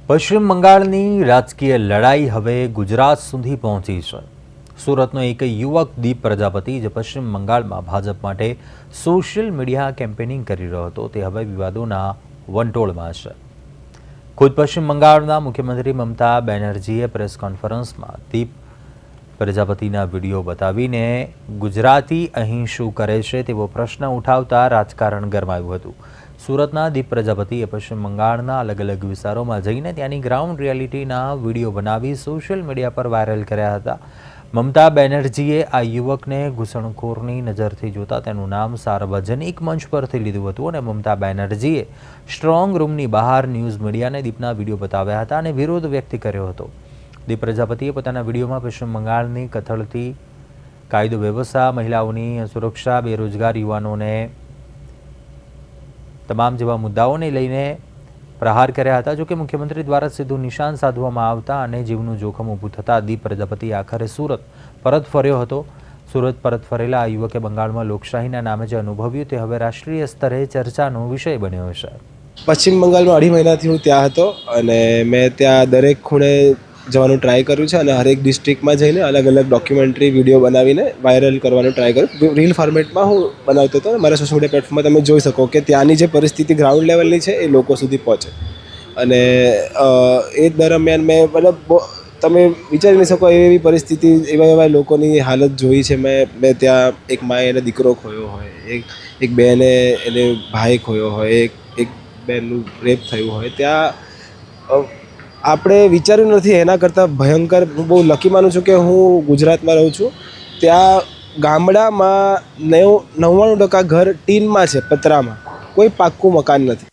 પશ્ચિમ બંગાળની રાજકીય લડાઈ હવે ગુજરાત સુધી પહોંચી છે। સુરતનો એક યુવક દીપ પ્રજાપતિ જે પશ્ચિમ બંગાળમાં ભાજપ માટે સોશિયલ મીડિયા કેમ્પેનિંગ કરી રહ્યો હતો તે હવે વિવાદોના વંટોળમાં છે। ખુદ પશ્ચિમ બંગાળના મુખ્યમંત્રી મમતા બેનર્જીએ પ્રેસ કોન્ફરન્સમાં દીપ પ્રજાપતિના વિડીયો બતાવીને ગુજરાતી અહીં શું કરે છે તેવો પ્રશ્ન ઉઠાવતા રાજકારણ ગરમાયું હતું। સુરતના દીપ પ્રજાપતિએ પશ્ચિમ બંગાળના અલગ અલગ વિસ્તારોમાં જઈને ત્યાંની ગ્રાઉન્ડ રિયાલિટીના વિડીયો બનાવી સોશિયલ મીડિયા પર વાયરલ કર્યા હતા। મમતા બેનર્જીએ આ યુવકને ઘૂસણખોરની નજરથી જોતા તેનું નામ સાર્વજનિક મંચ પરથી લીધું હતું અને મમતા બેનર્જીએ સ્ટ્રોંગ રૂમની બહાર ન્યૂઝ મીડિયાને દીપના વિડીયો બતાવ્યા હતા અને વિરોધ વ્યક્ત કર્યો હતો। દીપ પ્રજાપતિએ પોતાના વિડીયોમાં પશ્ચિમ બંગાળની કથળતી કાયદો વ્યવસ્થા, મહિલાઓની સુરક્ષા, બેરોજગાર યુવાનોને તમામ જેવા મુદ્દાઓને લઈને પ્રહાર કર્યા હતા। જોકે મુખ્યમંત્રી દ્વારા સીધું નિશાન સાધવામાં આવતા અને જીવનું જોખમ ઊભું થતાં દીપ પ્રજાપતિ આખરે સુરત પરત ફર્યો હતો। સુરત પરત ફરેલા આ યુવકે બંગાળમાં લોકશાહીના નામે જે અનુભવ્યું તે હવે રાષ્ટ્રીય સ્તરે ચર્ચાનો વિષય બન્યો છે। પશ્ચિમ બંગાળમાં 2.5 મહિનાથી હું ત્યાં હતો અને મેં ત્યાં દરેક ખૂણે જવાનું ટ્રાય કર્યું છે અને હરેક ડિસ્ટ્રિક્ટમાં જઈને અલગ અલગ ડોક્યુમેન્ટરી વિડીયો બનાવીને વાયરલ કરવાનું ટ્રાય કર્યું। રીલ ફોર્મેટમાં હું બનાવતો હતો અને મારા સોશિયલ મીડિયા પ્લેટફોર્મમાં તમે જોઈ શકો કે ત્યાંની જે પરિસ્થિતિ ગ્રાઉન્ડ લેવલની છે એ લોકો સુધી પહોંચે અને એ દરમિયાન મેં મતલબ તમે વિચારી નહીં શકો એવી પરિસ્થિતિ, એવા લોકોની હાલત જોઈ છે મેં ત્યાં એક માએ એને દીકરો ખોયો હોય, એક બહેને એને ભાઈ ખોયો હોય, એક બહેનનું રેપ થયું હોય। ત્યાં આપણે વિચાર્યું નથી એના કરતાં ભયંકર। હું બહુ લકી માનું છું કે હું ગુજરાતમાં રહું છું। ત્યાં ગામડામાં 99% ઘર ટીનમાં છે, પતરામાં, કોઈ પાક્કું મકાન નથી।